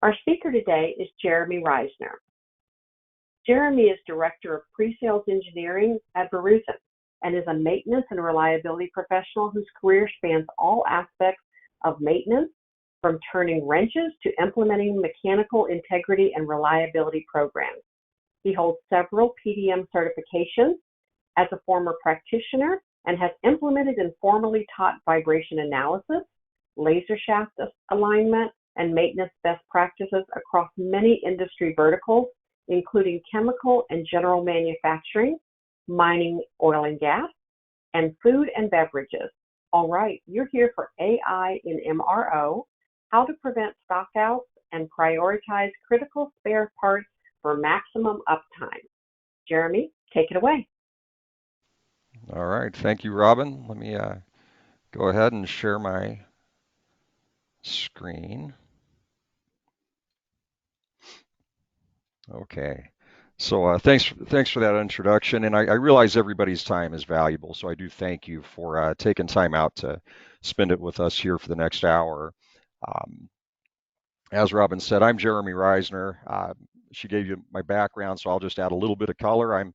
Our speaker today is Jeromy Risner. Jeromy is Director of Pre-Sales Engineering at Verizon and is a maintenance and reliability professional whose career spans all aspects of maintenance, from turning wrenches to implementing mechanical integrity and reliability programs. He holds several PDM certifications as a former practitioner and has implemented and formally taught vibration analysis, laser shaft alignment, and maintenance best practices across many industry verticals, including chemical and general manufacturing, mining, oil and gas, and food and beverages. All right, you're here for AI in MRO, how to prevent stockouts and prioritize critical spare parts for maximum uptime. Jeromy, take it away. All right, thank you, Robin. Let me go ahead and share my screen. Okay, so thanks for that introduction, and I realize everybody's time is valuable, so I do thank you for taking time out to spend it with us here for the next hour. As Robin said, I'm Jeromy Risner. She gave you my background, so I'll just add a little bit of color. I'm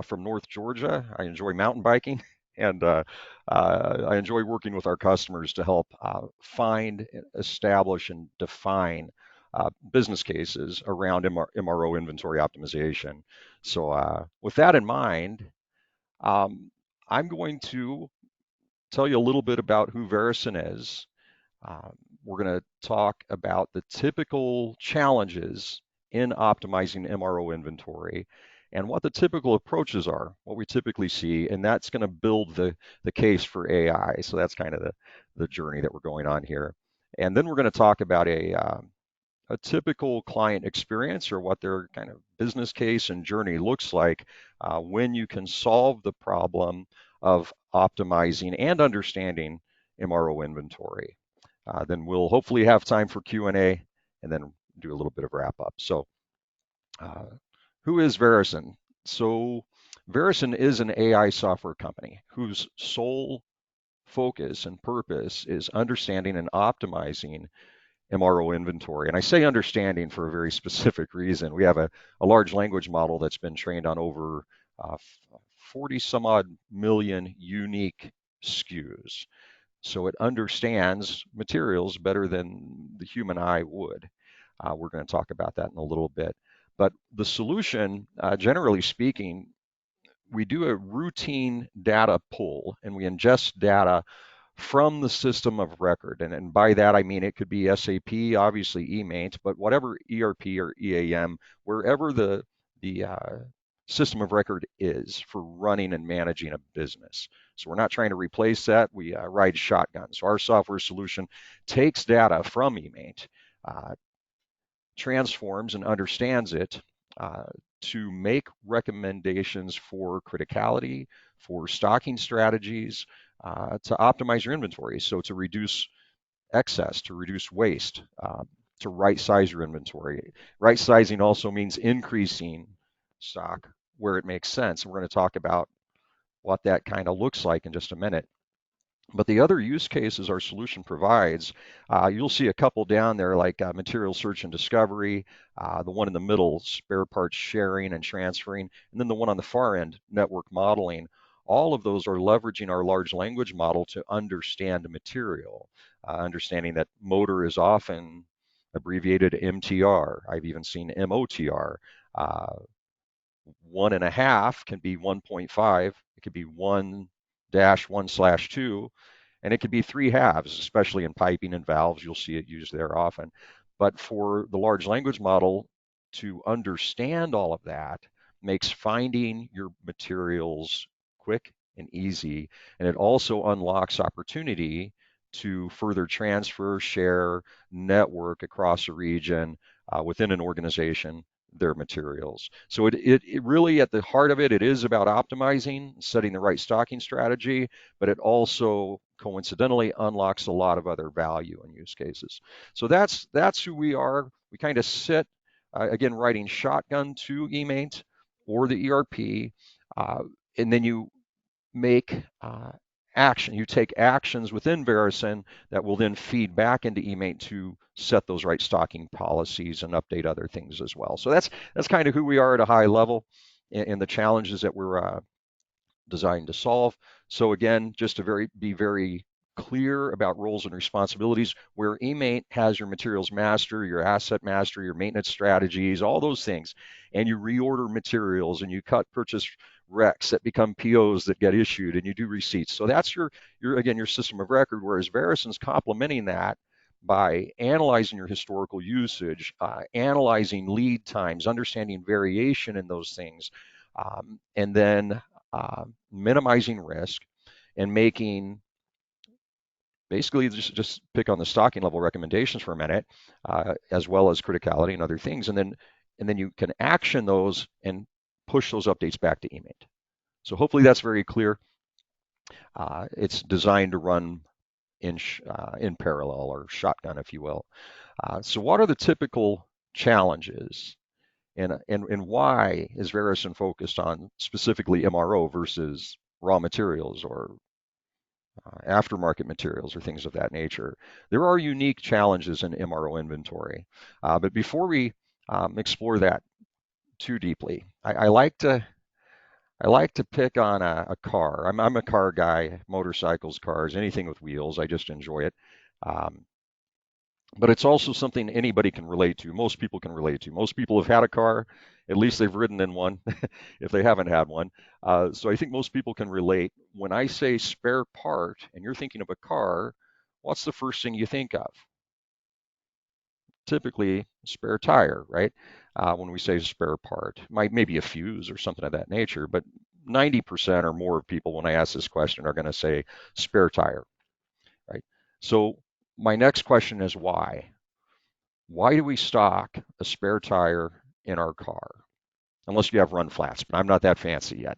from North Georgia. I enjoy mountain biking, and I enjoy working with our customers to help find, establish, and define business cases around MRO inventory optimization. So with that in mind, I'm going to tell you a little bit about who Verizon is. We're going to talk about the typical challenges in optimizing MRO inventory and what the typical approaches are, what we typically see, and that's going to build the case for AI. So that's kind of the journey that we're going on here. And then we're going to talk about a typical client experience, or what their kind of business case and journey looks like when you can solve the problem of optimizing and understanding MRO inventory. Then we'll hopefully have time for Q&A and then do a little bit of wrap up. So who is Verizon? So Verizon is an AI software company whose sole focus and purpose is understanding and optimizing MRO inventory. And I say understanding for a very specific reason. We have a large language model that's been trained on over 40 some odd million unique SKUs. So it understands materials better than the human eye would. We're going to talk about that in a little bit. But the solution, generally speaking, we do a routine data pull, and we ingest data from the system of record. And by that, I mean it could be SAP, obviously eMaint, but whatever ERP or EAM, wherever the system of record is for running and managing a business. So we're not trying to replace that. We ride shotgun. So our software solution takes data from eMaint, transforms and understands it to make recommendations for criticality, for stocking strategies, to optimize your inventory. So to reduce excess, to reduce waste, to right size your inventory. Right sizing also means increasing stock where it makes sense. And we're going to talk about what that kind of looks like in just a minute. But the other use cases our solution provides, you'll see a couple down there, like material search and discovery, the one in the middle, spare parts sharing and transferring, and then the one on the far end, network modeling. All of those are leveraging our large language model to understand material, understanding that motor is often abbreviated MTR. I've even seen MOTR. 1.5 can be 1.5. It could be 1-1/2, and it could be 3 halves, especially in piping and valves. You'll see it used there often. But for the large language model to understand all of that makes finding your materials quick and easy, and it also unlocks opportunity to further transfer, share, network across a region within an organization their materials. So it really, at the heart of it, it is about optimizing, setting the right stocking strategy, but it also coincidentally unlocks a lot of other value and use cases. So that's who we are. We kind of sit, again, writing shotgun to eMaint or the ERP, and then you make action. You take actions within Verison that will then feed back into eMate to set those right stocking policies and update other things as well. So that's kind of who we are at a high level and the challenges that we're designed to solve. So again, just to be very clear about roles and responsibilities, where eMate has your materials master, your asset master, your maintenance strategies, all those things, and you reorder materials and you cut purchase recs that become POs that get issued and you do receipts. So that's your system of record, whereas Verison's complementing that by analyzing your historical usage, analyzing lead times, understanding variation in those things, and then minimizing risk and making basically just pick on the stocking level recommendations for a minute, as well as criticality and other things, and then you can action those and push those updates back to eMate. So hopefully that's very clear. It's designed to run in parallel or shotgun, if you will. So what are the typical challenges? And why is Verison focused on specifically MRO versus raw materials or aftermarket materials or things of that nature? There are unique challenges in MRO inventory. But before we explore that too deeply, I like to pick on a car. I'm a car guy, motorcycles, cars, anything with wheels. I just enjoy it. Um, but it's also something anybody can relate to. Most people can relate to. Most people have had a car, at least they've ridden in one, if they haven't had one. So I think most people can relate. When I say spare part and you're thinking of a car, what's the first thing you think of? Typically, spare tire, right? When we say spare part, maybe a fuse or something of that nature, but 90% or more of people, when I ask this question, are going to say spare tire, right? So my next question is why? Why do we stock a spare tire in our car? Unless you have run flats, but I'm not that fancy yet.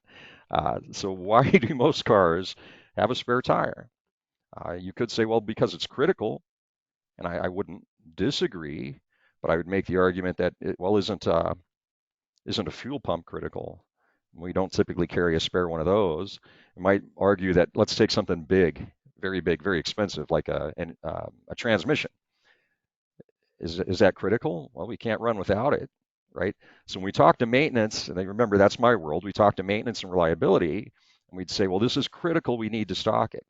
So why do most cars have a spare tire? You could say, well, because it's critical, and I wouldn't disagree, but I would make the argument that isn't a fuel pump critical? We don't typically carry a spare one of those. I might argue that let's take something big, very expensive, like a transmission. Is that critical? Well, we can't run without it, right? So when we talk to maintenance, and remember that's my world, we talk to maintenance and reliability, and we'd say, well, this is critical, we need to stock it.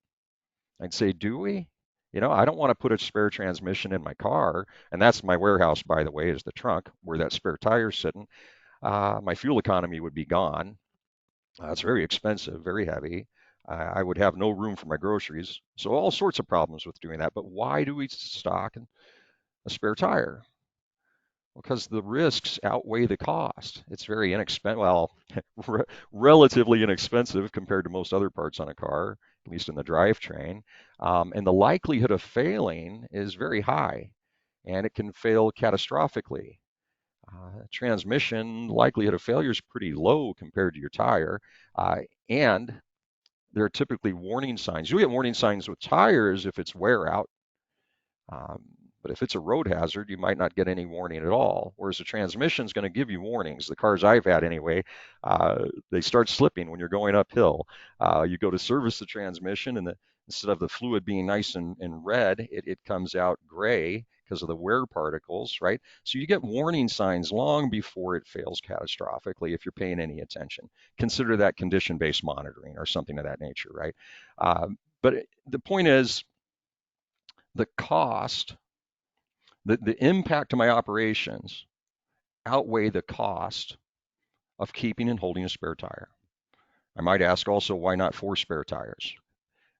I'd say, do we? I don't want to put a spare transmission in my car, and that's my warehouse, by the way, is the trunk where that spare tire's sitting. My fuel economy would be gone. It's very expensive, very heavy. I would have no room for my groceries. So all sorts of problems with doing that. But why do we stock a spare tire? Because the risks outweigh the cost. It's very inexpensive, well, relatively inexpensive compared to most other parts on a car, at least in the drivetrain. And the likelihood of failing is very high, and it can fail catastrophically. Transmission likelihood of failure is pretty low compared to your tire, and there are typically warning signs. You'll get warning signs with tires if it's wear out. Um, but if it's a road hazard, you might not get any warning at all. Whereas the transmission is going to give you warnings. The cars I've had anyway, they start slipping when you're going uphill. You go to service the transmission, and instead of the fluid being nice and red, it comes out gray because of the wear particles, right? So you get warning signs long before it fails catastrophically if you're paying any attention. Consider that condition-based monitoring or something of that nature, right? But the point is, the cost, the impact to my operations outweigh the cost of keeping and holding a spare tire. I might ask also, why not 4 spare tires?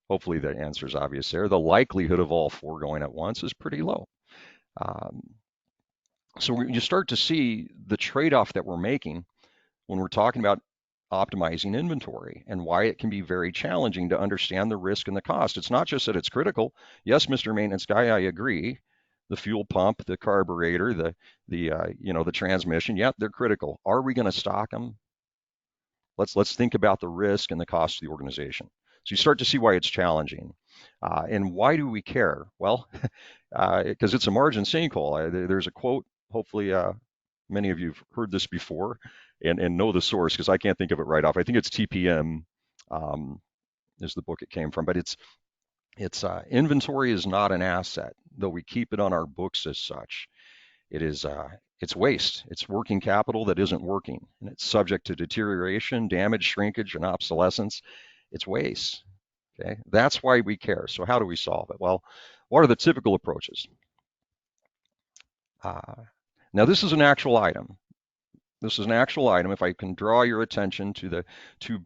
Hopefully the answer is obvious there. The likelihood of all 4 going at once is pretty low. Um, so you start to see the trade-off that we're making when we're talking about optimizing inventory and why it can be very challenging to understand the risk and the cost. It's not just that it's critical. Yes, Mr. Maintenance Guy, I agree. The fuel pump, the carburetor, the transmission, yeah, they're critical. Are we going to stock them? Let's think about the risk and the cost to the organization. So you start to see why it's challenging. And why do we care? Well, because it's a margin sinkhole. There's a quote, hopefully many of you have heard this before and know the source because I can't think of it right off. I think it's TPM. is the book it came from. But it's inventory is not an asset, though we keep it on our books as such. It is it's waste. It's working capital that isn't working, and it's subject to deterioration, damage, shrinkage, and obsolescence. It's waste. Okay, that's why we care. So how do we solve it? Well, what are the typical approaches? Uh, Now this is an actual item. This is an actual item. If I can draw your attention to the two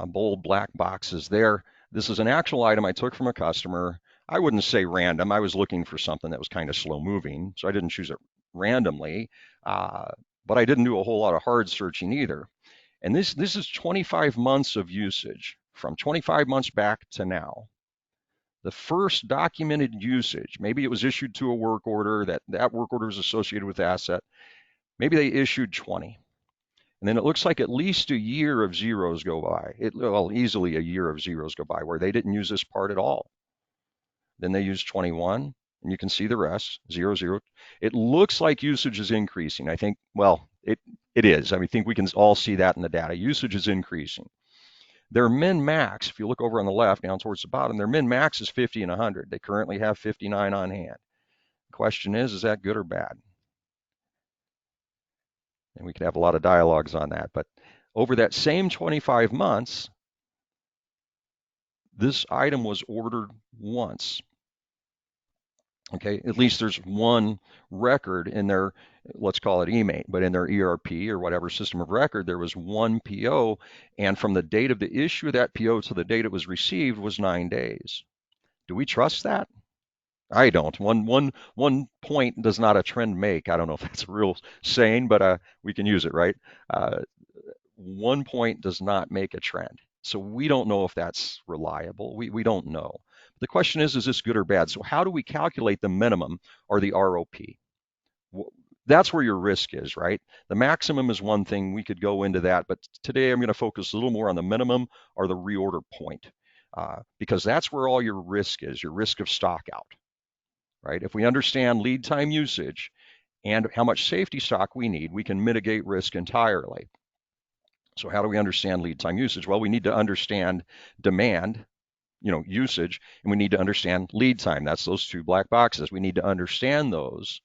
bold black boxes there, this is an actual item I took from a customer. I wouldn't say random. I was looking for something that was kind of slow moving, so I didn't choose it randomly. Uh, but I didn't do a whole lot of hard searching either. And this is 25 months of usage from 25 months back to now. The first documented usage, maybe it was issued to a work order, that work order is associated with asset. Maybe they issued 20. And then it looks like at least a year of zeros go by. Well, easily a year of zeros go by where they didn't use this part at all. Then they use 21, and you can see the rest, 0, 0. It looks like usage is increasing. I think, well, it is. I think we can all see that in the data. Usage is increasing. Their min max, if you look over on the left down towards the bottom, their min max is 50 and 100. They currently have 59 on hand. The question is that good or bad? And we could have a lot of dialogues on that. But over that same 25 months, this item was ordered once. Okay, at least there's one record in their, let's call it eMate, but in their ERP or whatever system of record, there was one PO, and from the date of the issue of that PO to the date it was received was 9 days. Do we trust that? I don't. One point does not a trend make. I don't know if that's a real saying, but we can use it, right? Uh, 1 point does not make a trend. So we don't know if that's reliable. We don't know. The question is this good or bad? So how do we calculate the minimum or the ROP? That's where your risk is, right? The maximum is one thing. We could go into that, but today I'm going to focus a little more on the minimum or the reorder point, because that's where all your risk is, your risk of stock out, right? If we understand lead time usage and how much safety stock we need, we can mitigate risk entirely. So how do we understand lead time usage? Well, we need to understand demand, usage, and we need to understand lead time. That's those two black boxes. We need to understand those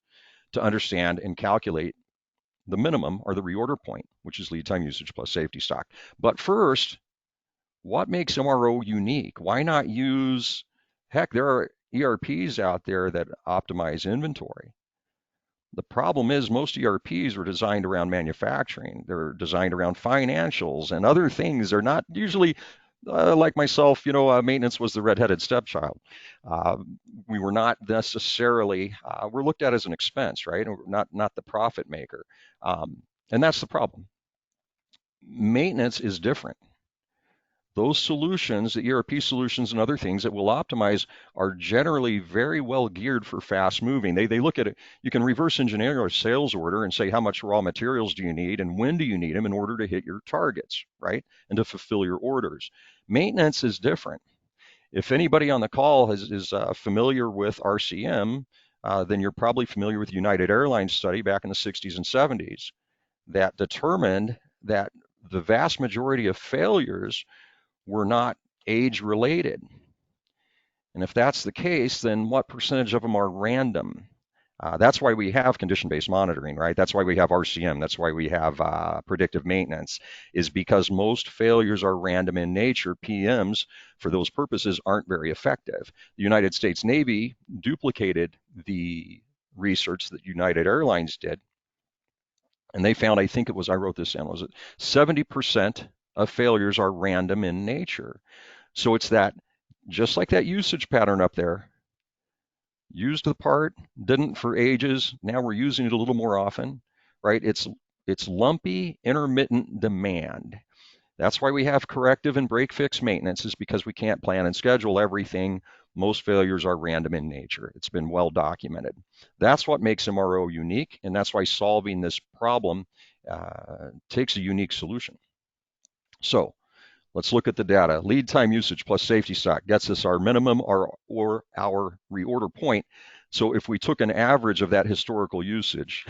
to understand and calculate the minimum or the reorder point, which is lead time usage plus safety stock. But first, what makes MRO unique? Why not use, heck, there are ERPs out there that optimize inventory. The problem is most ERPs are designed around manufacturing. They're designed around financials and other things. They're not usually like myself, maintenance was the redheaded stepchild. Uh, we were not necessarily, we're looked at as an expense, right? Not the profit maker. And that's the problem. Maintenance is different. Those solutions, the ERP solutions and other things that will optimize are generally very well geared for fast moving. They look at it, you can reverse engineer a sales order and say how much raw materials do you need and when do you need them in order to hit your targets, right? And to fulfill your orders. Maintenance is different. If anybody on the call is familiar with RCM, then you're probably familiar with United Airlines study back in the 60s and 70s that determined that the vast majority of failures were not age related. And if that's the case, then what percentage of them are random? That's why we have condition-based monitoring, right? That's why we have RCM. That's why we have predictive maintenance, is because most failures are random in nature. PMs, for those purposes, aren't very effective. The United States Navy duplicated the research that United Airlines did, and they found, I think it was, I wrote this down, was it 70% of failures are random in nature. So it's that, just like that usage pattern up there, used the part, didn't for ages, now we're using it a little more often, right? It's lumpy, intermittent demand. That's why we have corrective and break fix maintenance, is because we can't plan and schedule everything. Most failures are random in nature. It's been well documented. That's what makes MRO unique, and that's why solving this problem takes a unique solution. So let's look at the data. Lead time usage plus safety stock gets us our minimum or our reorder point. So if we took an average of that historical usage,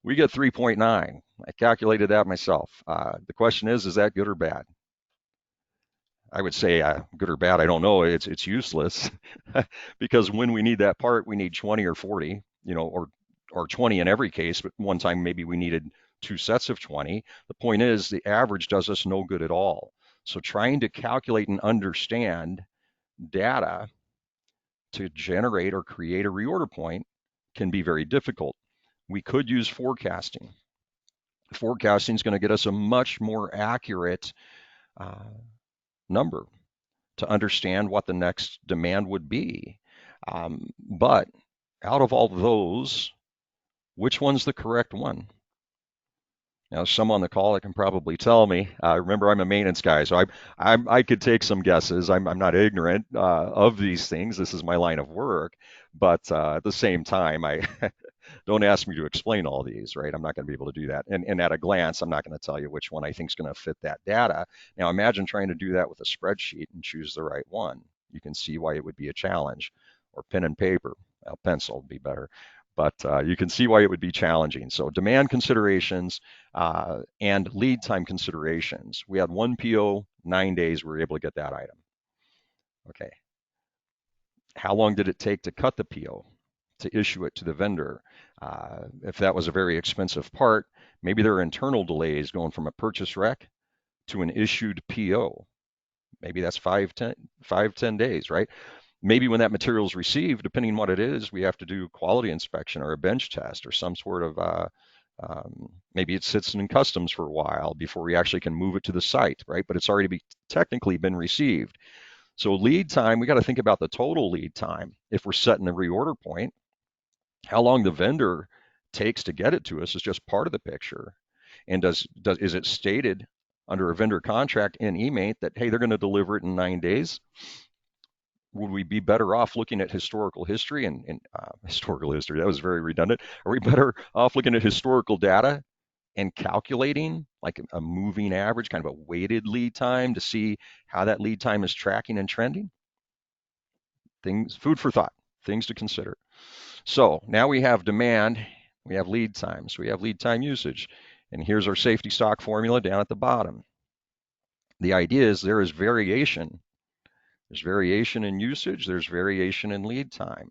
we get 3.9. I calculated that myself. The question is that good or bad? I would say good or bad, I don't know. It's useless because when we need that part, we need 20 or 40, or 20 in every case. But one time maybe we needed two sets of 20. The point is the average does us no good at all. So trying to calculate and understand data to generate or create a reorder point can be very difficult. We could use forecasting. Forecasting is going to get us a much more accurate uh, number to understand what the next demand would be. But out of all those, which one's the correct one? Now, some on the call that can probably tell me. Remember, I'm a maintenance guy, so I could take some guesses. I'm not ignorant of these things. This is my line of work, but at the same time, I don't ask me to explain all these, right? I'm not going to be able to do that. And at a glance, I'm not going to tell you which one I think is going to fit that data. Now, imagine trying to do that with a spreadsheet and choose the right one. You can see why it would be a challenge. Or pen and paper. Well, pencil would be better. But you can see why it would be challenging. So demand considerations and lead time considerations. We had one PO, 9 days, we were able to get that item. Okay. How long did it take to cut the PO, to issue it to the vendor? If that was a very expensive part, maybe there are internal delays going from a purchase rec to an issued PO. Maybe that's 10 days, right? Maybe when that material is received, depending on what it is, we have to do quality inspection or a bench test or some sort of, maybe it sits in customs for a while before we actually can move it to the site, right? But it's already technically been received. So lead time, we got to think about the total lead time. If we're setting a reorder point, how long the vendor takes to get it to us is just part of the picture. And is it stated under a vendor contract in eMate that, hey, they're going to deliver it in 9 days? Would we be better off looking at historical history and historical history? That was very redundant. Are we better off looking at historical data and calculating like a moving average, kind of a weighted lead time to see how that lead time is tracking and trending? Things, food for thought, things to consider. So now we have demand, we have lead times, we have lead time usage. And here's our safety stock formula down at the bottom. The idea is there is variation. There's variation in usage, there's variation in lead time.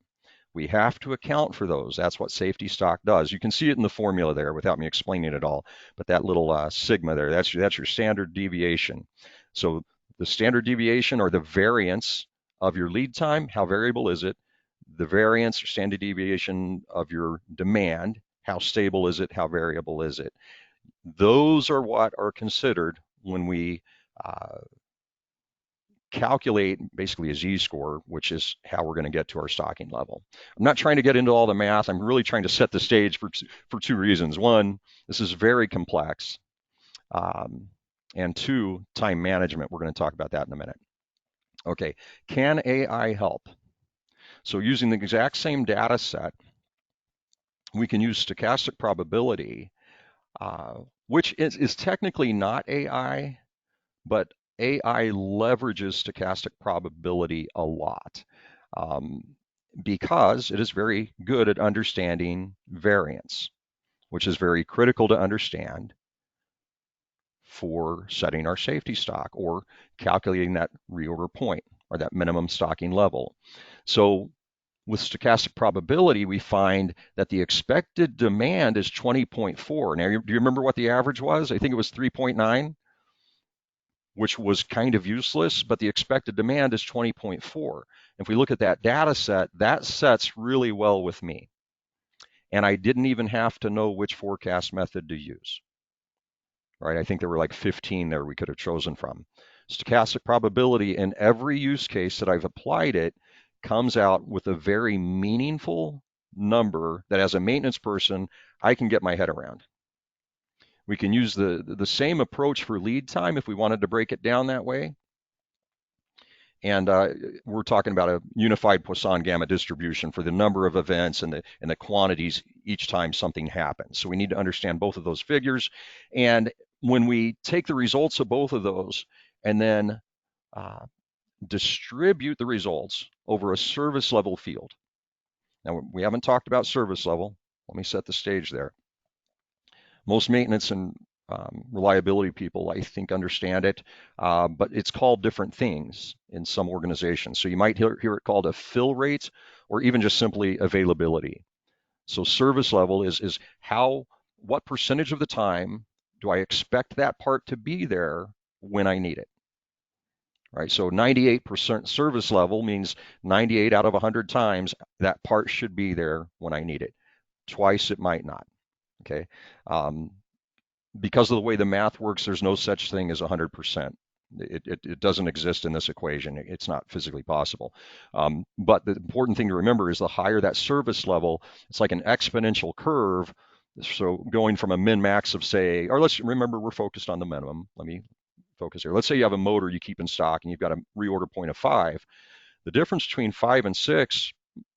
We have to account for those. That's what safety stock does. You can see it in the formula there without me explaining it all, but that little sigma there, that's your standard deviation. So the standard deviation or the variance of your lead time, how variable is it? The variance or standard deviation of your demand, how stable is it? How variable is it? Those are what are considered when we calculate basically a z-score, which is how we're going to get to our stocking level. I'm not trying to get into all the math. I'm really trying to set the stage for two reasons. One, this is very complex. And two, time management. We're going to talk about that in a minute. Okay, can AI help? So using the exact same data set, we can use stochastic probability, which is technically not AI, but AI leverages stochastic probability a lot because it is very good at understanding variance, which is very critical to understand for setting our safety stock or calculating that reorder point or that minimum stocking level. So with stochastic probability, we find that the expected demand is 20.4. Now, do you remember what the average was? I think it was 3.9, which was kind of useless, but the expected demand is 20.4. If we look at that data set, that sets really well with me. And I didn't even have to know which forecast method to use. Right? I think there were like 15 there we could have chosen from. Stochastic probability in every use case that I've applied it comes out with a very meaningful number that as a maintenance person, I can get my head around. We can use the same approach for lead time if we wanted to break it down that way. And we're talking about a unified Poisson gamma distribution for the number of events and the quantities each time something happens. So we need to understand both of those figures. And when we take the results of both of those and then distribute the results over a service level field. Now, we haven't talked about service level. Let me set the stage there. Most maintenance and reliability people, I think, understand it, but it's called different things in some organizations. So you might hear it called a fill rate or even just simply availability. So service level is what percentage of the time do I expect that part to be there when I need it, right? So 98% service level means 98 out of 100 times that part should be there when I need it. Twice it might not, okay? Um, because of the way the math works, there's no such thing as 100%. It doesn't exist in this equation. It's not physically possible. But the important thing to remember is the higher that service level, it's like an exponential curve. So going from a min-max of say, or let's remember we're focused on the minimum. Let me focus here. Let's say you have a motor you keep in stock and you've got a reorder point of 5. The difference between 5 and 6,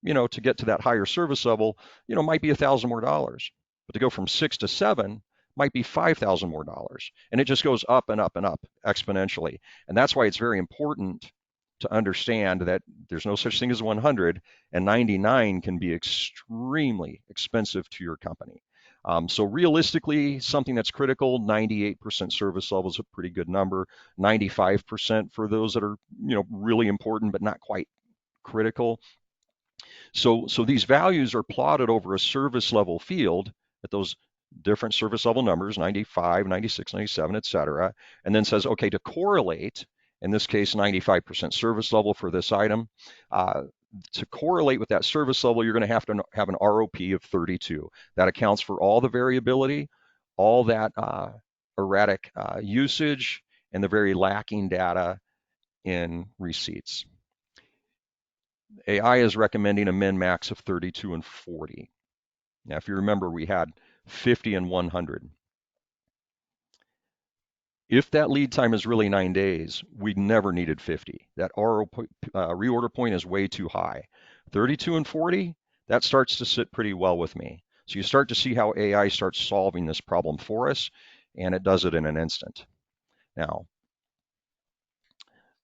to get to that higher service level, might be $1,000 more dollars. But to go from 6 to 7 might be $5,000 more dollars. And it just goes up and up and up exponentially. And that's why it's very important to understand that there's no such thing as 100, and 99 can be extremely expensive to your company. So realistically, something that's critical, 98% service level is a pretty good number. 95% for those that are, really important but not quite critical. So these values are plotted over a service level field at those different service level numbers, 95, 96, 97, et cetera, and then says, okay, to correlate, in this case, 95% service level for this item, to correlate with that service level, you're going to have an ROP of 32. That accounts for all the variability, all that erratic usage, and the very lacking data in receipts. AI is recommending a min-max of 32 and 40. Now, if you remember, we had 50 and 100. If that lead time is really 9 days, we never needed 50. That reorder point is way too high. 32 and 40, that starts to sit pretty well with me. So you start to see how AI starts solving this problem for us, and it does it in an instant. Now,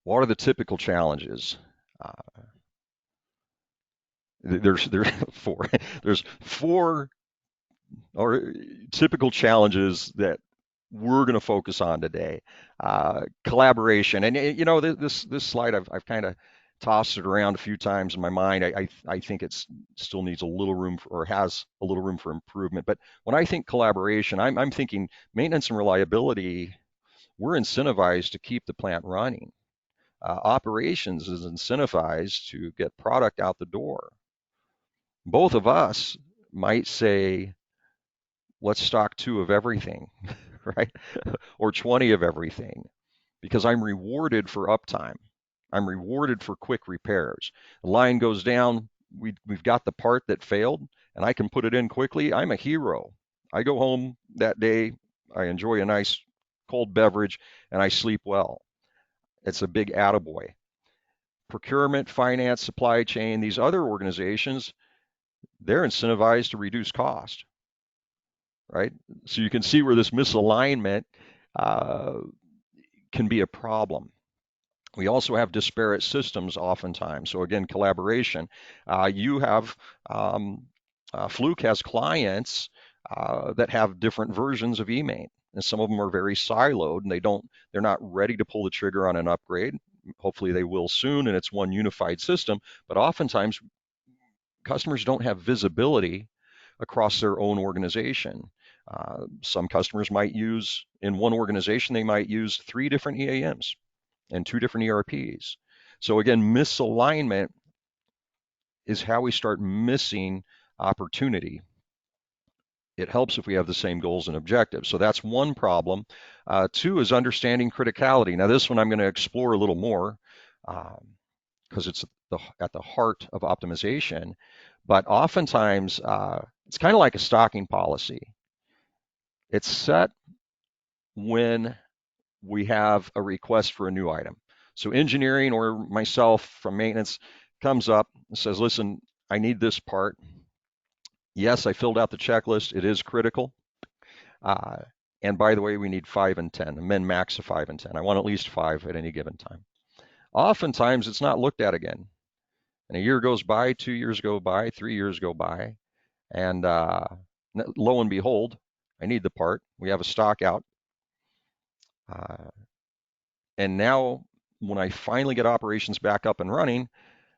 what are the typical challenges? There's four. There's four or typical challenges that we're going to focus on today. Collaboration, and this slide I've kind of tossed it around a few times in my mind. I think it's still needs a little room or has a little room for improvement. But when I think collaboration, I'm thinking maintenance and reliability. We're incentivized to keep the plant running. Operations is incentivized to get product out the door. Both of us might say, let's stock 2 of everything, right? Or 20 of everything, because I'm rewarded for uptime. I'm rewarded for quick repairs. The line goes down, we've got the part that failed, and I can put it in quickly. I'm a hero. I go home that day, I enjoy a nice cold beverage, and I sleep well. It's a big attaboy. Procurement, finance, supply chain, these other organizations, they're incentivized to reduce cost, right? So you can see where this misalignment uh, can be a problem. We also have disparate systems oftentimes. So again, collaboration. You have Fluke has clients that have different versions of eMaint, and some of them are very siloed, and they're not ready to pull the trigger on an upgrade. Hopefully, they will soon, and it's one unified system. But oftentimes, customers don't have visibility across their own organization. Some customers might use, in one organization, they might use 3 different EAMs and 2 different ERPs. So again, misalignment is how we start missing opportunity. It helps if we have the same goals and objectives. So that's one problem. 2 is understanding criticality. Now this one I'm going to explore a little more because it's at the heart of optimization. But oftentimes it's kind of like a stocking policy. It's set when we have a request for a new item. So engineering or myself from maintenance comes up and says, listen, I need this part. Yes, I filled out the checklist. It is critical. And by the way, we need 5 and 10, a min max of 5 and 10. I want at least 5 at any given time. Oftentimes, it's not looked at again. And a year goes by, 2 years go by, 3 years go by, and lo and behold, I need the part. We have a stock out. Uh, and now when I finally get operations back up and running,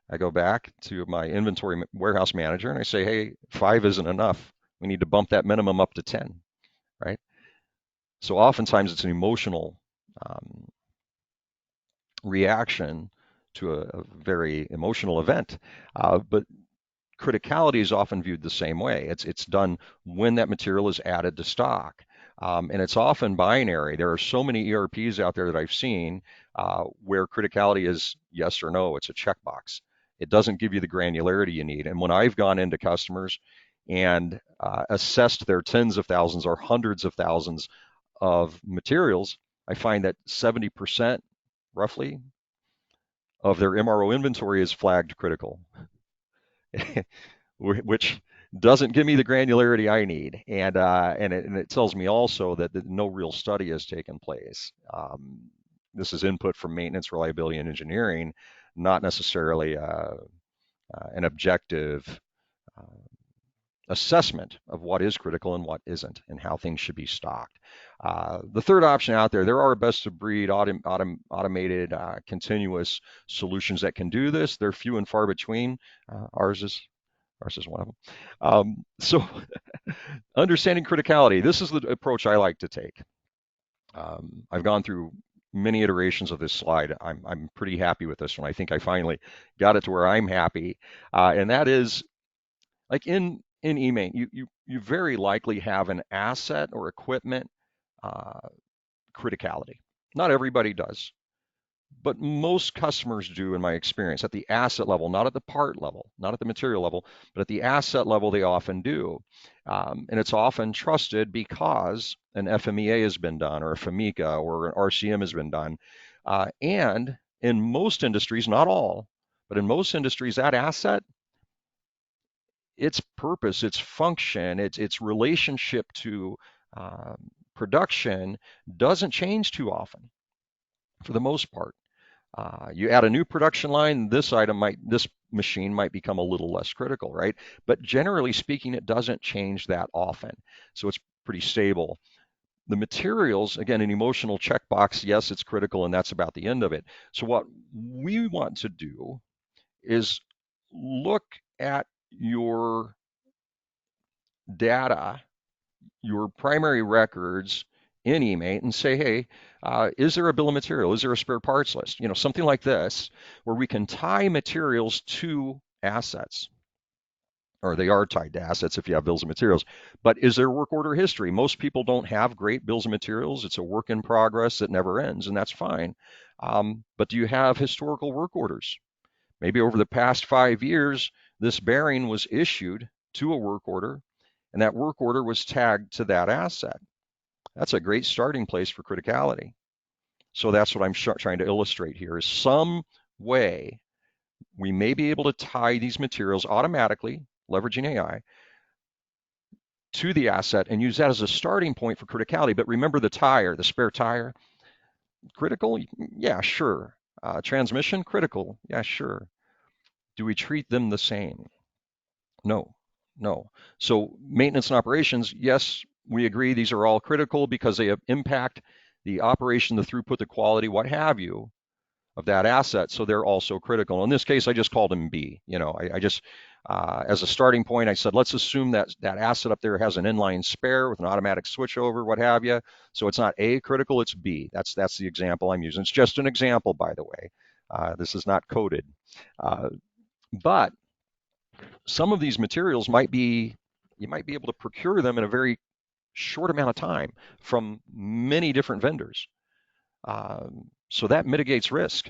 I go back to my inventory warehouse manager and I say, hey, 5 isn't enough. We need to bump that minimum up to 10, right? So oftentimes it's an emotional um, reaction to a very emotional event. But criticality is often viewed the same way. It's done when that material is added to stock. And it's often binary. There are so many ERPs out there that I've seen where criticality is yes or no. It's a checkbox. It doesn't give you the granularity you need. And when I've gone into customers and assessed their tens of thousands or hundreds of thousands of materials, I find that 70% roughly of their MRO inventory is flagged critical, which doesn't give me the granularity I need. And it tells me also that no real study has taken place. This is input from maintenance, reliability, and engineering, not necessarily an objective uh, assessment of what is critical and what isn't, and how things should be stocked. The third option out there, there are best of breed automated continuous solutions that can do this. They're few and far between. Ours is one of them. So understanding criticality, this is the approach I like to take. I've gone through many iterations of this slide. I'm pretty happy with this one. I think I finally got it to where I'm happy. And that is like in eMaint, you very likely have an asset or equipment uh, criticality. Not everybody does, but most customers do, in my experience, at the asset level, not at the part level, not at the material level, but at the asset level, they often do. And it's often trusted because an FMEA has been done, or a FAMICA, or an RCM has been done. And in most industries, not all, but in most industries, that asset, its purpose, its function, its relationship to production doesn't change too often for the most part. You add a new production line, this machine might become a little less critical, right? But generally speaking, it doesn't change that often. So it's pretty stable. The materials, again, an emotional checkbox, yes, it's critical, and that's about the end of it. So what we want to do is look at your data, your primary records in eMate and say, hey, is there a bill of material? Is there a spare parts list? You know, something like this, where we can tie materials to assets, or they are tied to assets if you have bills of materials. But is there work order history? Most people don't have great bills of materials. It's a work in progress that never ends, and that's fine. But do you have historical work orders? Maybe over the past 5 years, this bearing was issued to a work order, and that work order was tagged to that asset. That's a great starting place for criticality. So that's what I'm trying to illustrate here is some way we may be able to tie these materials automatically, leveraging AI, to the asset and use that as a starting point for criticality. But remember the tire, the spare tire, critical? Yeah, sure. Transmission, critical? Yeah, sure. Do we treat them the same? No, no. So maintenance and operations, yes, we agree these are all critical because they impact the operation, the throughput, the quality, what have you, of that asset. So they're also critical. In this case, I just called them B. You know, I just, as a starting point, I said, let's assume that that asset up there has an inline spare with an automatic switchover, what have you. So it's not A critical, it's B. That's the example I'm using. It's just an example, by the way. This is not coded. But some of these materials you might be able to procure them in a very short amount of time from many different vendors. So that mitigates risk.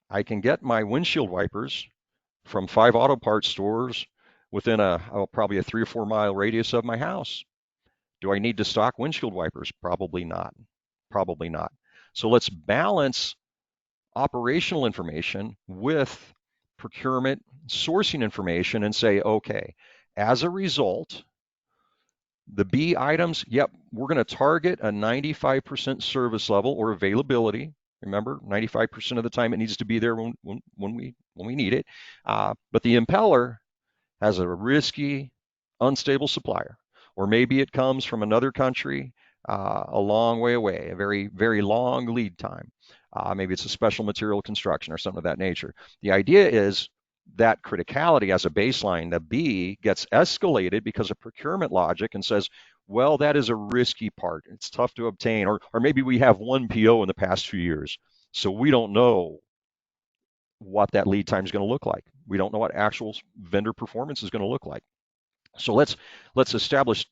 I can get my windshield wipers from 5 auto parts stores within probably a 3 or 4 mile radius of my house. Do I need to stock windshield wipers? Probably not. Probably not. So let's balance operational information with procurement sourcing information and say, okay, as a result, the B items, yep, we're going to target a 95% service level or availability. Remember, 95% of the time it needs to be there when we need it. But the impeller has a risky, unstable supplier, or maybe it comes from another country. a long way away, a very, very long lead time. Maybe it's a special material construction or something of that nature. The idea is that criticality as a baseline, the B, gets escalated because of procurement logic and says, well, that is a risky part. It's tough to obtain. Or maybe we have one PO in the past few years, so we don't know what that lead time is going to look like. We don't know what actual vendor performance is going to look like. So let's establish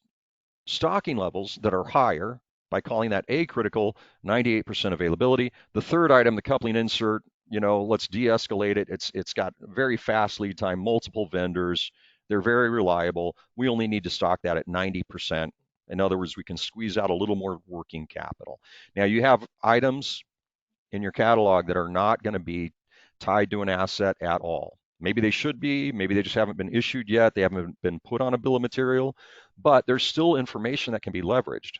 stocking levels that are higher by calling that A critical, 98% availability. The third item, the coupling insert, let's de-escalate it. It's got very fast lead time, multiple vendors. They're very reliable. We only need to stock that at 90%. In other words, we can squeeze out a little more working capital. Now you have items in your catalog that are not going to be tied to an asset at all. Maybe they should be, maybe they just haven't been issued yet, they haven't been put on a bill of material, but there's still information that can be leveraged.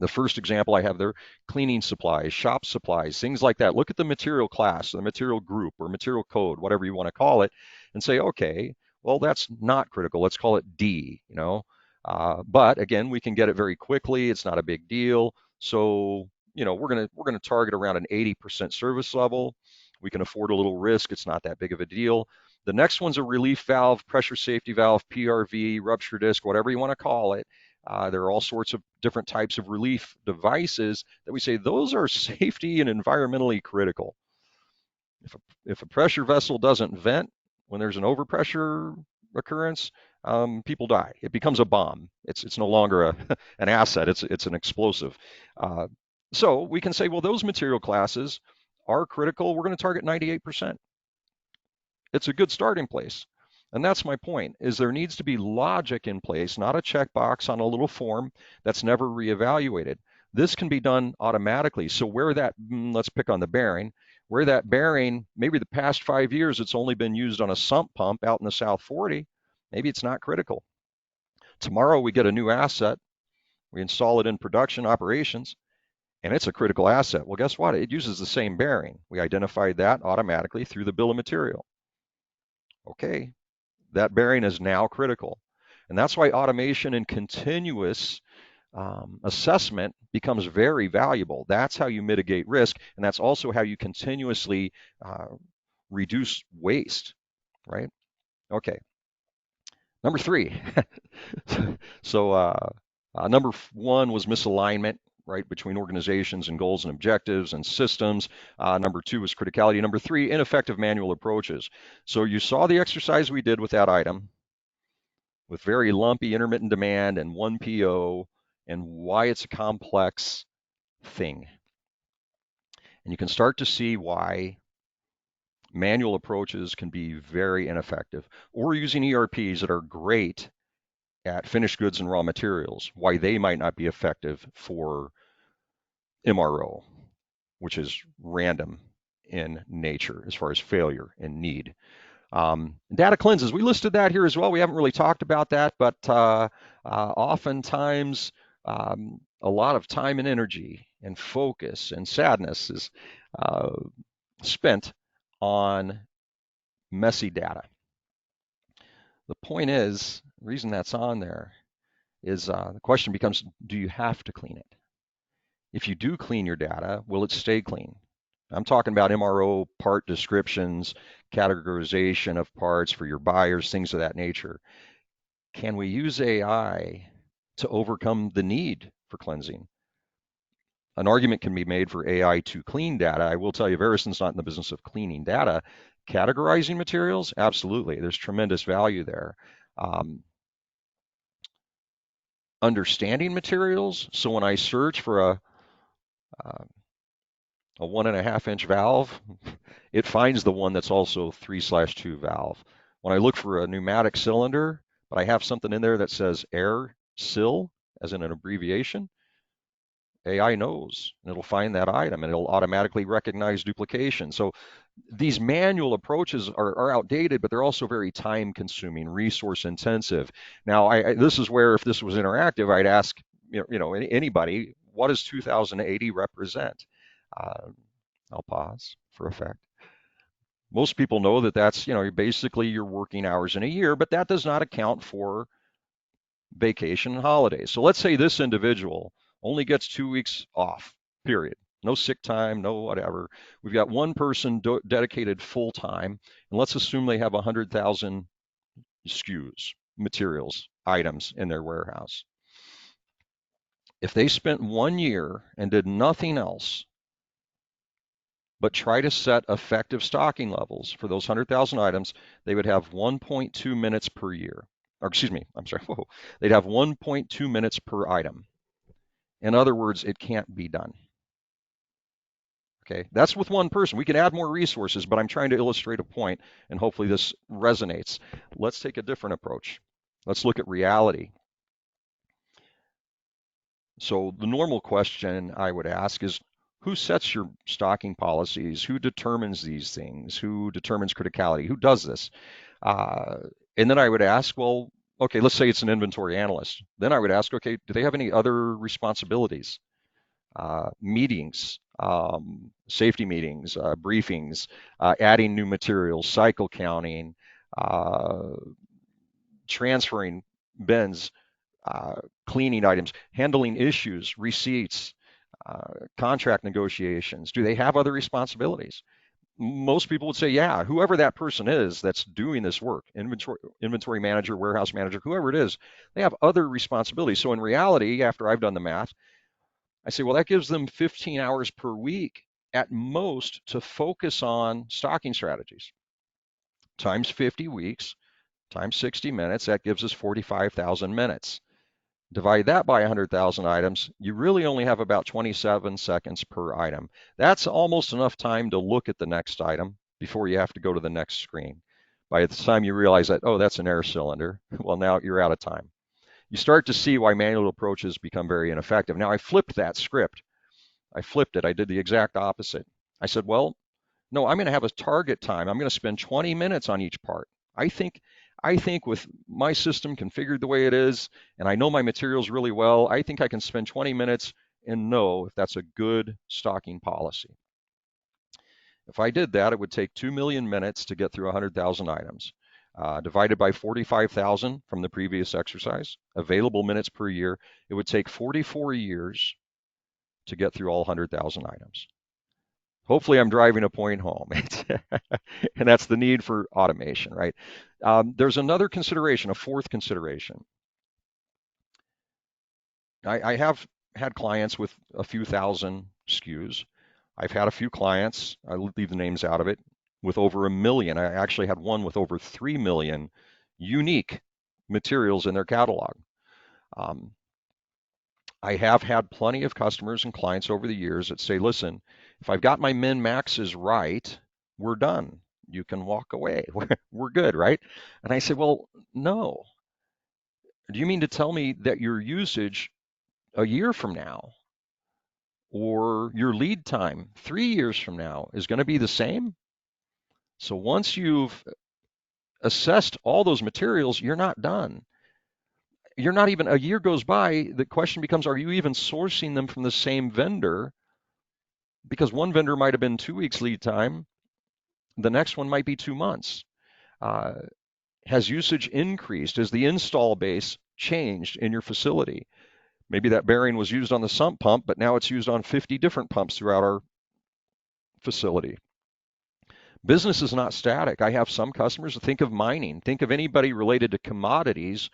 The first example I have there, cleaning supplies, shop supplies, things like that. Look at the material class, the material group, or material code, whatever you want to call it, and say, okay, well, that's not critical. Let's call it D. But again, we can get it very quickly. It's not a big deal. So, we're gonna target around an 80% service level. We can afford a little risk. It's not that big of a deal. The next one's a relief valve, pressure safety valve, PRV, rupture disc, whatever you want to call it. There are all sorts of different types of relief devices that we say those are safety and environmentally critical. If a pressure vessel doesn't vent when there's an overpressure occurrence, people die. It becomes a bomb. It's no longer an asset. It's an explosive. So we can say, well, those material classes are critical. We're going to target 98%. It's a good starting place. And that's my point, is there needs to be logic in place, not a checkbox on a little form that's never reevaluated. This can be done automatically. So where that, let's pick on the bearing, where that bearing, maybe the past 5 years, it's only been used on a sump pump out in the South 40, maybe it's not critical. Tomorrow we get a new asset, we install it in production operations, and it's a critical asset. Well, guess what? It uses the same bearing. We identified that automatically through the bill of material. Okay, that bearing is now critical. And that's why automation and continuous assessment becomes very valuable. That's how you mitigate risk, and that's also how you continuously reduce waste, right? Okay, number 3. So number 1 was misalignment, right, between organizations and goals and objectives and systems. Number 2 was criticality. Number 3, ineffective manual approaches. So you saw the exercise we did with that item with very lumpy intermittent demand and one PO and why it's a complex thing. And you can start to see why manual approaches can be very ineffective, or using ERPs that are great at finished goods and raw materials, why they might not be effective for MRO, which is random in nature as far as failure and need. Data cleanses, we listed that here as well. We haven't really talked about that, but oftentimes a lot of time and energy and focus and sadness is spent on messy data. The point is, the reason that's on there is the question becomes, do you have to clean it? If you do clean your data, will it stay clean? I'm talking about MRO part descriptions, categorization of parts for your buyers, things of that nature. Can we use AI to overcome the need for cleansing? An argument can be made for AI to clean data. I will tell you, Verison's not in the business of cleaning data. Categorizing materials, absolutely. There's tremendous value there. Understanding materials, so when I search for a 1.5-inch valve, it finds the one that's also 3/2 valve. When I look for a pneumatic cylinder, but I have something in there that says air sill, as in an abbreviation, AI knows, and it'll find that item, and it'll automatically recognize duplication. So these manual approaches are outdated, but they're also very time-consuming, resource-intensive. Now, this is where, if this was interactive, I'd ask anybody, what does 2080 represent? I'll pause for effect. Most people know that that's, basically your working hours in a year, but that does not account for vacation and holidays. So let's say this individual only gets 2 weeks off, period. No sick time, no whatever. We've got one person dedicated full time, and let's assume they have 100,000 SKUs, materials, items in their warehouse. If they spent 1 year and did nothing else but try to set effective stocking levels for those 100,000 items, they would have 1.2 minutes per year. Or excuse me, I'm sorry, whoa. They'd have 1.2 minutes per item. In other words, it can't be done. Okay, that's with one person. We can add more resources, but I'm trying to illustrate a point, and hopefully this resonates. Let's take a different approach. Let's look at reality. So the normal question I would ask is, who sets your stocking policies? Who determines these things? Who determines criticality? Who does this? Uh, and then I would ask, well, okay, let's say it's an inventory analyst. Then I would ask, okay, do they have any other responsibilities? Meetings, safety meetings, briefings, adding new materials, cycle counting, uh, transferring bins, cleaning items, handling issues, receipts, contract negotiations. Do they have other responsibilities? Most people would say, yeah, whoever that person is that's doing this work, inventory manager, warehouse manager, whoever it is, they have other responsibilities. So in reality, after I've done the math, I say, well, that gives them 15 hours per week at most to focus on stocking strategies. Times 50 weeks, times 60 minutes, that gives us 45,000 minutes. Divide that by 100,000 items, you really only have about 27 seconds per item. That's almost enough time to look at the next item before you have to go to the next screen. By the time you realize that, oh, that's an air cylinder, well, now you're out of time. You start to see why manual approaches become very ineffective. Now, I flipped that script. I flipped it. I did the exact opposite. I said, well, no, I'm going to have a target time. I'm going to spend 20 minutes on each part. I think I think with my system configured the way it is, and I know my materials really well, I think I can spend 20 minutes and know if that's a good stocking policy. If I did that, it would take 2 million minutes to get through 100,000 items. Divided by 45,000 from the previous exercise, available minutes per year, it would take 44 years to get through all 100,000 items. Hopefully I'm driving a point home. And that's the need for automation, right? There's another consideration, a fourth consideration. I have had clients with a few thousand SKUs. I've had a few clients, I leave the names out of it, with over 1 million. I actually had one with over 3 million unique materials in their catalog. Um, I have had plenty of customers and clients over the years that say, listen, if I've got my min maxes right, we're done. You can walk away. We're good, right? And I say, well, no. Do you mean to tell me that your usage a year from now or your lead time 3 years from now is going to be the same? So once you've assessed all those materials, you're not done. You're not even, a year goes by, the question becomes, are you even sourcing them from the same vendor? Because one vendor might have been 2 weeks lead time, the next one might be 2 months. Uh, has usage increased? Has the install base changed in your facility? Maybe that bearing was used on the sump pump, but now it's used on 50 different pumps throughout our facility. Business is not static. I have some customers that think of mining, think of anybody related to commodities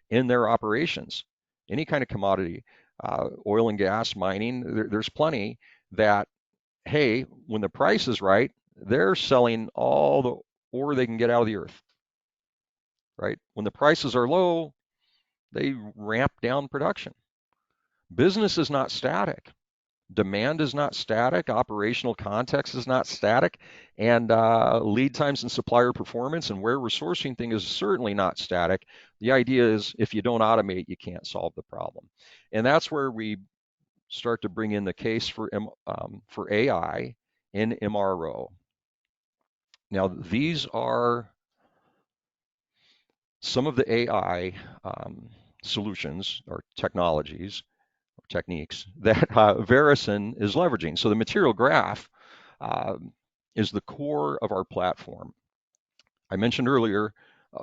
in their operations, any kind of commodity, oil and gas, mining, there's plenty that, hey, when the price is right, they're selling all the ore they can get out of the earth, right? When the prices are low, they ramp down production. Business is not static. Demand is not static. Operational context is not static. And lead times and supplier performance and where we're sourcing things is certainly not static. The idea is if you don't automate, you can't solve the problem. And that's where we start to bring in the case for AI in MRO. Now, these are some of the AI solutions or technologies or techniques that Verison is leveraging. So the material graph is the core of our platform. I mentioned earlier,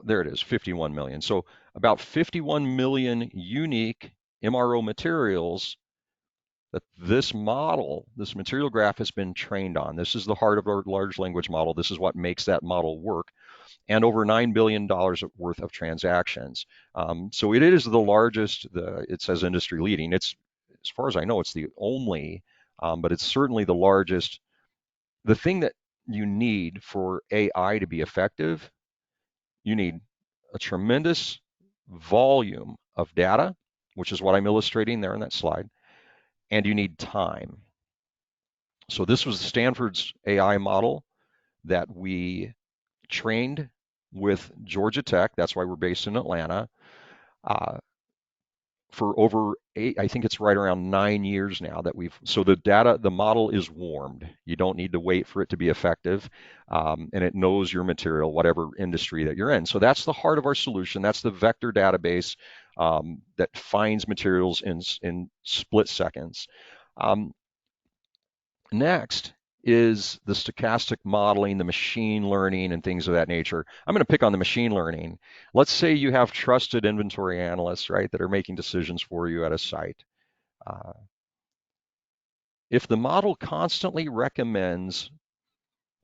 there it is, 51 million. So about 51 million unique MRO materials that this model, this material graph has been trained on. This is the heart of our large language model. This is what makes that model work. And over $9 billion worth of transactions. So it is the largest, it says industry leading. It's, as far as I know, it's the only, but it's certainly the largest. The thing that you need for AI to be effective, you need a tremendous volume of data, which is what I'm illustrating there in that slide, and you need time. So this was Stanford's AI model that we trained with Georgia Tech. That's why we're based in Atlanta. Uh, for over eight, I think it's right around 9 years now that so the data, the model is warmed. You don't need to wait for it to be effective. And it knows your material, whatever industry that you're in. So that's the heart of our solution. That's the vector database that finds materials in split seconds. Next is the stochastic modeling, the machine learning, and things of that nature. I'm going to pick on the machine learning. Let's say you have trusted inventory analysts, right, that are making decisions for you at a site. If the model constantly recommends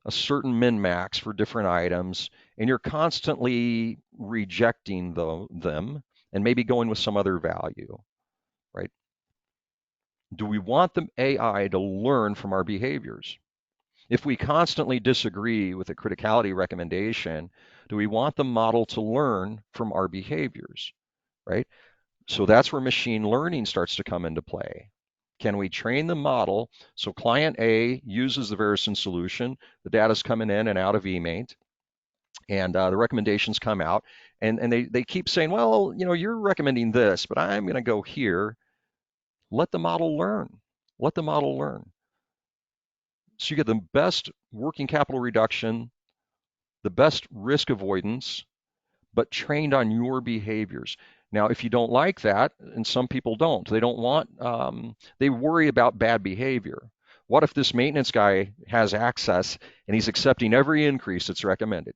a certain min-max for different items, and you're constantly rejecting them and maybe going with some other value, right? Do we want the AI to learn from our behaviors? If we constantly disagree with a criticality recommendation, do we want the model to learn from our behaviors, right? So that's where machine learning starts to come into play. Can we train the model so client A uses the Verison solution, the data's coming in and out of eMaint, and the recommendations come out, and they keep saying, well, you're recommending this, but I'm going to go here. Let the model learn. Let the model learn. So you get the best working capital reduction, the best risk avoidance, but trained on your behaviors. Now, if you don't like that, and some people don't, they don't want, they worry about bad behavior. What if this maintenance guy has access and he's accepting every increase that's recommended,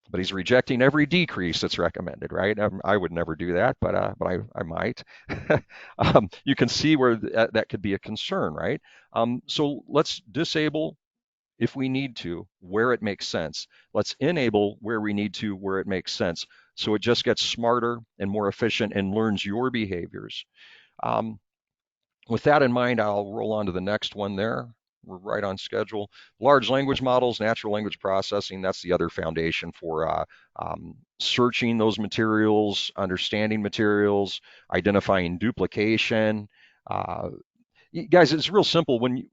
but he's rejecting every decrease that's recommended, right? I would never do that, but I might. You can see where that could be a concern, right? So let's disable if we need to, where it makes sense. Let's enable where we need to, where it makes sense. So it just gets smarter and more efficient and learns your behaviors. With that in mind, I'll roll on to the next one there. We're right on schedule. Large language models, natural language processing, that's the other foundation for searching those materials, understanding materials, identifying duplication. Guys, it's real simple. When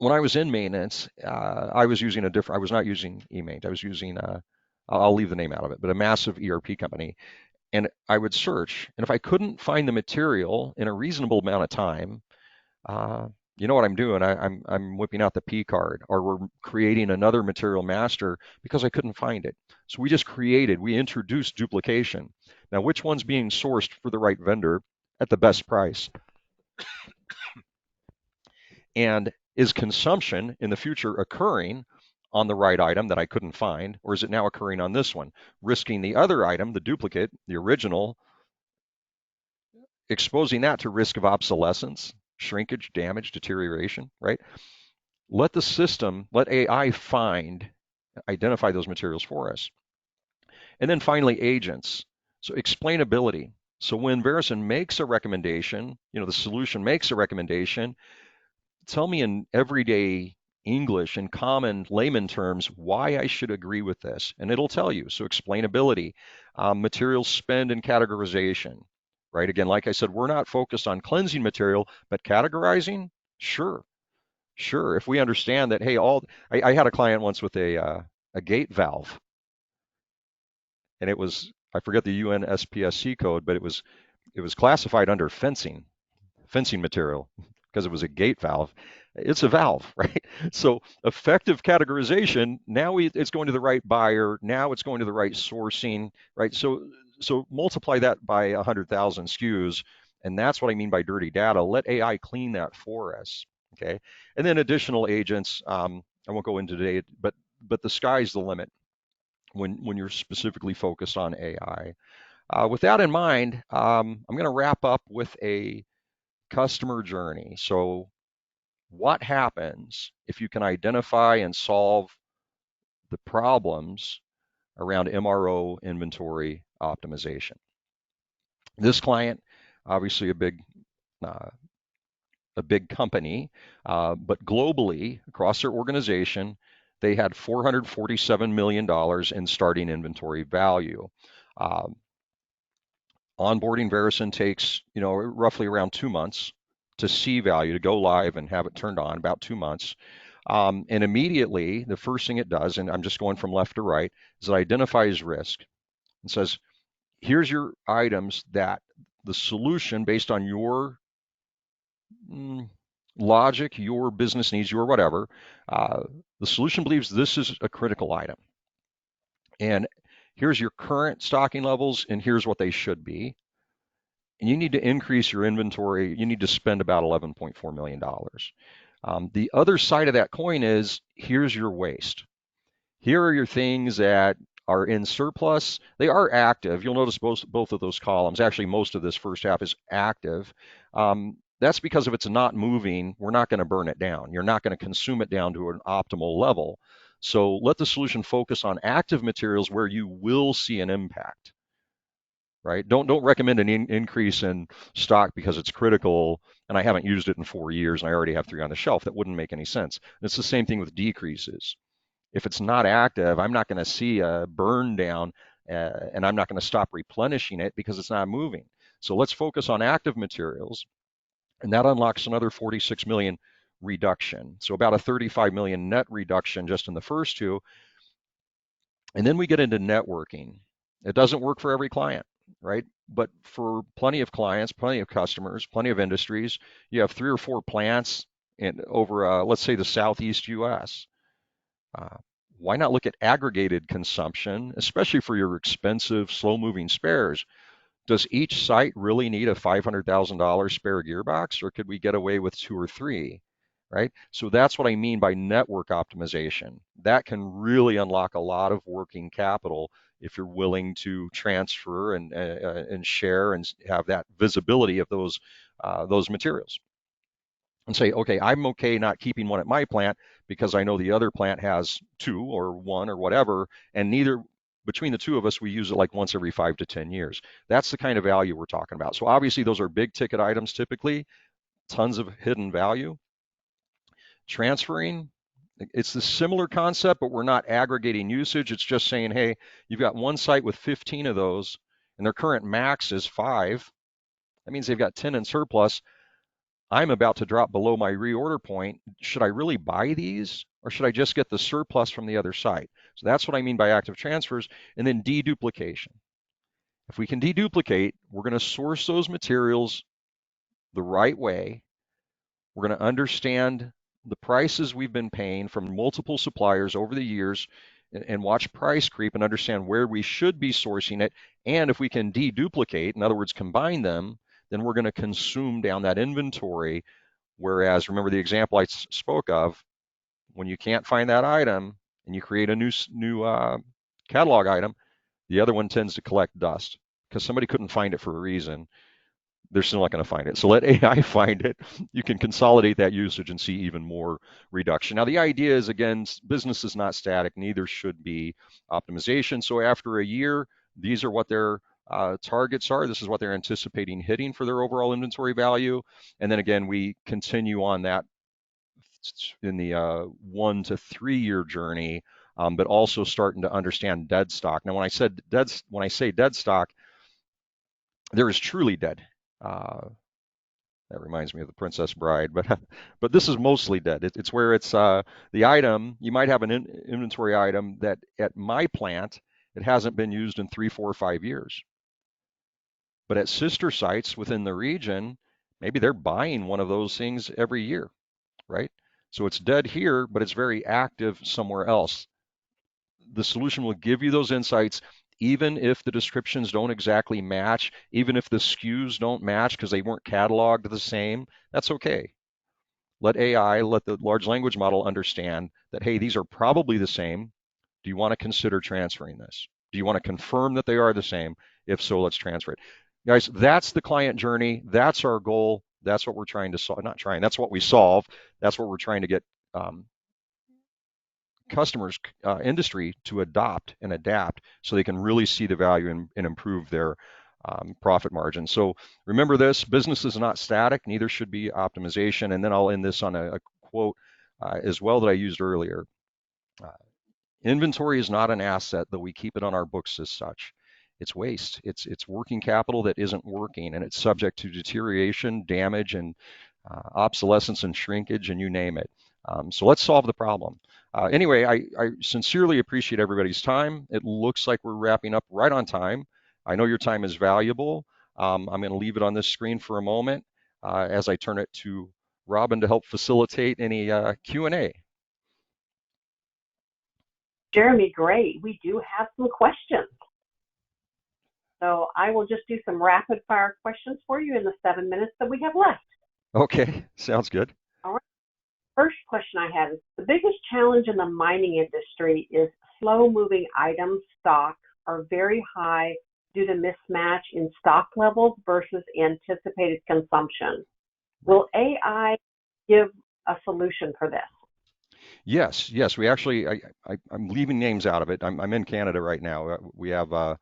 I was in maintenance, I was using I was not using eMaint. I was using, I'll leave the name out of it, but a massive ERP company. And I would search, and if I couldn't find the material in a reasonable amount of time, you know what I'm doing? I'm whipping out the P card, or we're creating another material master because I couldn't find it. So we introduced duplication. Now, which one's being sourced for the right vendor at the best price? And is consumption in the future occurring on the right item that I couldn't find, or is it now occurring on this one, risking the other item, the duplicate, the original, exposing that to risk of obsolescence, shrinkage, damage, deterioration, right? Let AI identify those materials for us. And then finally, agents. So explainability. So when Verison makes a recommendation, the solution makes a recommendation, tell me in everyday English and common layman terms why I should agree with this. And it'll tell you. So explainability, material spend and categorization, right? Again, like I said, we're not focused on cleansing material, but categorizing, sure. Sure. If we understand that, hey, I had a client once with a gate valve, and I forget the UNSPSC code, but it was classified under fencing material because it was a gate valve. It's a valve, right? So effective categorization, now it's going to the right buyer, now it's going to the right sourcing, right? So multiply that by 100,000 SKUs, and that's what I mean by dirty data. Let AI clean that for us, okay? And then additional agents, I won't go into today, but the sky's the limit when you're specifically focused on AI. With that in mind, I'm going to wrap up with a customer journey. So what happens if you can identify and solve the problems around MRO inventory optimization? This client, obviously uh, a big company, but globally across their organization, they had $447 million in starting inventory value. Uh, Onboarding Verison takes, roughly around 2 months to see value, to go live and have it turned on, about 2 months. And immediately, the first thing it does, and I'm just going from left to right, is it identifies risk and says, here's your items that the solution based on your logic, your business needs, your whatever, uh, the solution believes this is a critical item. And here's your current stocking levels, and here's what they should be. And you need to increase your inventory. You need to spend about $11.4 million. The other side of that coin is here's your waste. Here are your things that are in surplus. They are active. You'll notice both of those columns. Actually, most of this first half is active. That's because if it's not moving, we're not going to burn it down. You're not going to consume it down to an optimal level. So let the solution focus on active materials where you will see an impact, right? Don't recommend an increase in stock because it's critical and I haven't used it in 4 years and I already have 3 on the shelf. That wouldn't make any sense. And it's the same thing with decreases. If it's not active, I'm not going to see a burn down and I'm not going to stop replenishing it because it's not moving. So let's focus on active materials, and that unlocks another 46 million reduction. So about a 35 million net reduction just in the first two. And then we get into networking. It doesn't work for every client, right? But for plenty of clients, plenty of customers, plenty of industries, you have 3 or 4 plants over, let's say, the Southeast US. Uh, why not look at aggregated consumption, especially for your expensive, slow-moving spares? Does each site really need a $500,000 spare gearbox, or could we get away with 2 or 3? Right? So that's what I mean by network optimization. That can really unlock a lot of working capital if you're willing to transfer and share and have that visibility of those materials. And say, okay, I'm okay not keeping one at my plant because I know the other plant has 2 or 1 or whatever, and neither between the two of us, we use it like once every 5 to 10 years. That's the kind of value we're talking about. So obviously those are big ticket items typically, tons of hidden value. Transferring, it's the similar concept, but we're not aggregating usage. It's just saying, hey, you've got one site with 15 of those and their current max is 5. That means they've got 10 in surplus. I'm about to drop below my reorder point. Should I really buy these or should I just get the surplus from the other site? So that's what I mean by active transfers. And then deduplication. If we can deduplicate, we're going to source those materials the right way. We're going to understand the prices we've been paying from multiple suppliers over the years and watch price creep and understand where we should be sourcing it. And if we can deduplicate, in other words, combine them, then we're going to consume down that inventory. Whereas, remember the example I spoke of, when you can't find that item and you create a new catalog item, the other one tends to collect dust because somebody couldn't find it for a reason. They're still not going to find it. So let AI find it. You can consolidate that usage and see even more reduction. Now, the idea is, again, business is not static, neither should be optimization. So after a year, these are what their targets are. This is what they're anticipating hitting for their overall inventory value. And then again, we continue on that in the 1 to 3 year journey, but also starting to understand dead stock. Now, when I say dead stock, there is truly dead. That reminds me of the Princess Bride, but but this is mostly dead. It's where it's the item. You might have an inventory item that at my plant it hasn't been used in 3, 4, 5 years, but at sister sites within the region, maybe they're buying one of those things every year, right? So it's dead here, but it's very active somewhere else. The solution will give you those insights even if the descriptions don't exactly match, even if the SKUs don't match because they weren't cataloged the same. That's okay. Let AI, let the large language model understand that, hey, these are probably the same. Do you want to consider transferring this? Do you want to confirm that they are the same? If so, let's transfer it. Guys, that's the client journey. That's our goal. That's what we're trying to solve. Not trying. That's what we solve. That's what we're trying to get um, customers, industry to adopt and adapt so they can really see the value and improve their profit margin. So remember this, business is not static, neither should be optimization. And then I'll end this on a quote as well that I used earlier. Uh, Inventory is not an asset, though we keep it on our books as such. It's waste. It's working capital that isn't working, and it's subject to deterioration, damage, and obsolescence and shrinkage, and you name it. So let's solve the problem. Anyway, I sincerely appreciate everybody's time. It looks like we're wrapping up right on time. I know your time is valuable. I'm going to leave it on this screen for a moment as I turn it to Robin to help facilitate any Q&A. Jeromy, great. We do have some questions. So I will just do some rapid fire questions for you in the 7 minutes that we have left. Okay, sounds good. All right. First question I have is, the biggest challenge in the mining industry is slow moving items stock are very high due to mismatch in stock levels versus anticipated consumption. Will AI give a solution for this? Yes, yes. We actually, I'm leaving names out of it. I'm in Canada right now. We have, I'm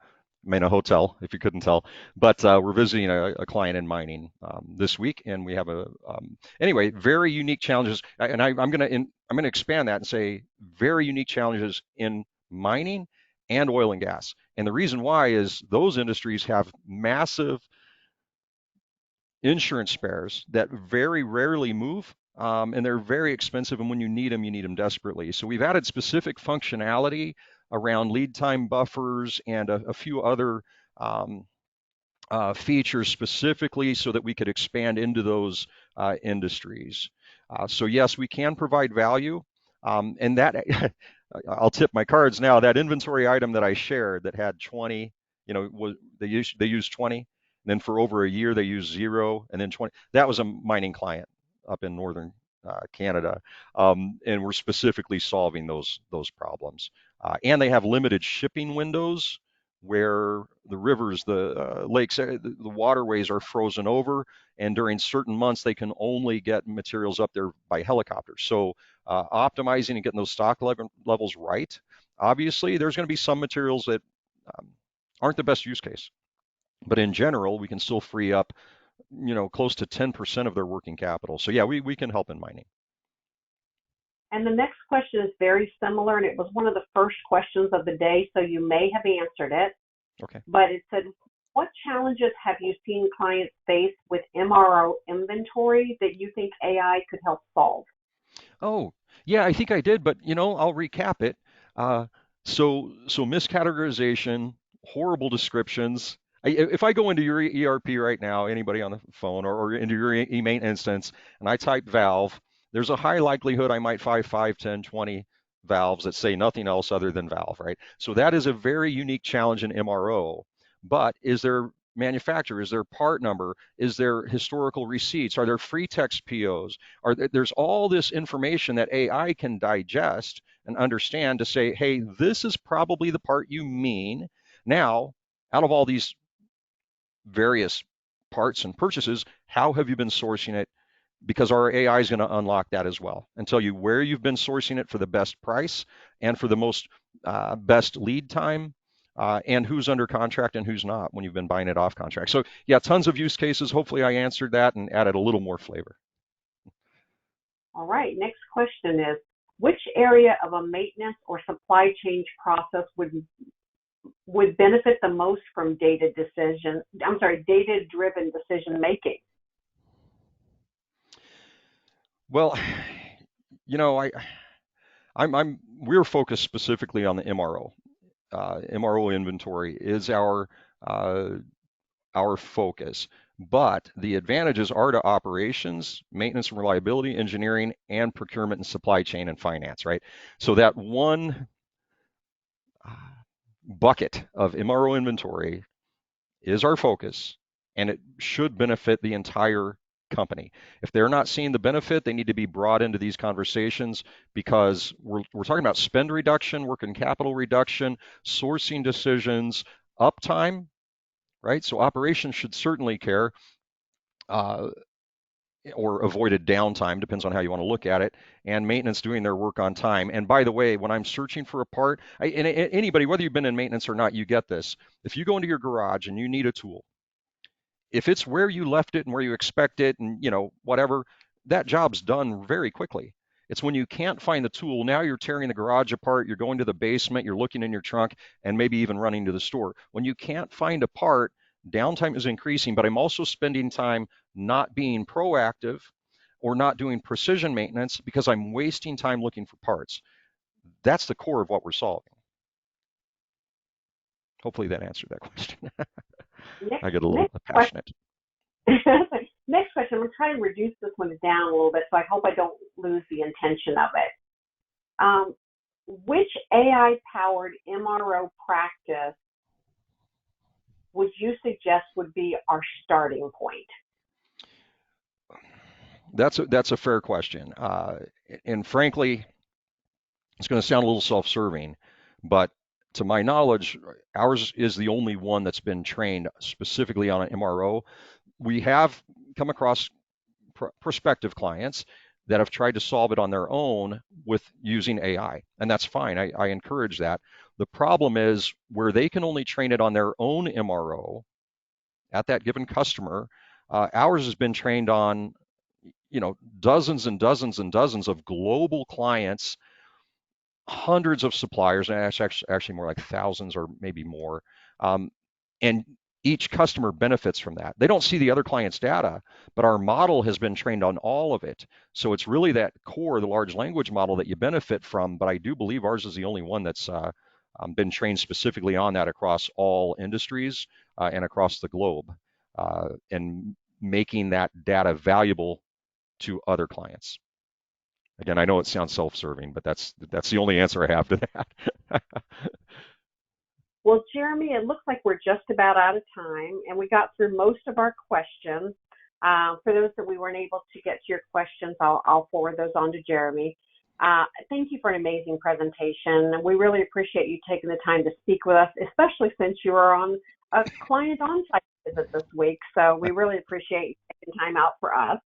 in a hotel, if you couldn't tell, but we're visiting a client in mining this week, and we have anyway, very unique challenges. And I'm gonna expand that and say very unique challenges in mining and oil and gas. And the reason why is those industries have massive insurance spares that very rarely move, and they're very expensive. And when you need them desperately. So we've added specific functionality around lead time buffers and a few other um, features specifically so that we could expand into those industries. So yes, we can provide value, and that I'll tip my cards now. That inventory item that I shared that had 20, they used 20, and then for over a year they used 0, and then 20. That was a mining client up in northern Canada, and we're specifically solving those problems. And they have limited shipping windows where the rivers, the lakes, the waterways are frozen over, and during certain months they can only get materials up there by helicopter. So optimizing and getting those stock levels right. Obviously, there's going to be some materials that um, aren't the best use case, but in general, we can still free up, close to 10% of their working capital. So yeah, we can help in mining. And the next question is very similar, and it was one of the first questions of the day, so you may have answered it. Okay. But it said, what challenges have you seen clients face with MRO inventory that you think AI could help solve? Oh, yeah, I think I did, but I'll recap it. Uh, so miscategorization, horrible descriptions. If I go into your ERP right now, anybody on the phone or into your emain instance, and I type valve, there's a high likelihood I might find 5, 10, 20 valves that say nothing else other than valve, right? So that is a very unique challenge in MRO. But is there manufacturer? Is there part number? Is there historical receipts? Are there free text POs? There's all this information that AI can digest and understand to say, hey, this is probably the part you mean. Now, out of all these various parts and purchases, how have you been sourcing it? Because our AI is going to unlock that as well and tell you where you've been sourcing it for the best price and for the most best lead time, and who's under contract and who's not when you've been buying it off contract. So yeah, tons of use cases. Hopefully I answered that and added a little more flavor. All right, next question is, which area of a maintenance or supply chain process would benefit the most from data-driven decision making? Well, we're focused specifically on the MRO. MRO inventory is our focus. But the advantages are to operations, maintenance and reliability, engineering, and procurement and supply chain and finance, right? So that one bucket of MRO inventory is our focus, and it should benefit the entire company. If they're not seeing the benefit, they need to be brought into these conversations because we're talking about spend reduction, working capital reduction, sourcing decisions, uptime, right? So operations should certainly care. Uh, or avoided downtime, depends on how you want to look at it, and maintenance doing their work on time. And by the way, when I'm searching for a part, and anybody, whether you've been in maintenance or not, you get this. If you go into your garage and you need a tool, if it's where you left it and where you expect it and whatever, that job's done very quickly. It's when you can't find the tool, now you're tearing the garage apart, you're going to the basement, you're looking in your trunk, and maybe even running to the store. When you can't find a part, downtime is increasing, but I'm also spending time not being proactive or not doing precision maintenance because I'm wasting time looking for parts. That's the core of what we're solving. Hopefully that answered that question. Next, I get a little next question. passionate. Next question. I'm going to try to reduce this one down a little bit, so I hope I don't lose the intention of it. Which AI-powered MRO practice would you suggest would be our starting point? That's a fair question, and frankly, it's going to sound a little self-serving, but to my knowledge, ours is the only one that's been trained specifically on an MRO. We have come across prospective clients that have tried to solve it on their own with using AI, and that's fine. I encourage that. The problem is where they can only train it on their own MRO at that given customer. Ours has been trained on, dozens and dozens and dozens of global clients, hundreds of suppliers, and actually more like thousands or maybe more. And each customer benefits from that. They don't see the other client's data, but our model has been trained on all of it. So it's really that core, the large language model that you benefit from. But I do believe ours is the only one that's been trained specifically on that across all industries and across the globe, and making that data valuable to other clients. Again, I know it sounds self-serving, but that's the only answer I have to that. Well, Jeromy, it looks like we're just about out of time, and we got through most of our questions. For those that we weren't able to get to your questions, I'll forward those on to Jeromy. Thank you for an amazing presentation. We really appreciate you taking the time to speak with us, especially since you are on a client on-site visit this week. So we really appreciate you taking time out for us.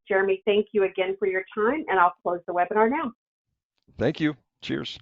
Jeromy, thank you again for your time, and I'll close the webinar now. Thank you. Cheers.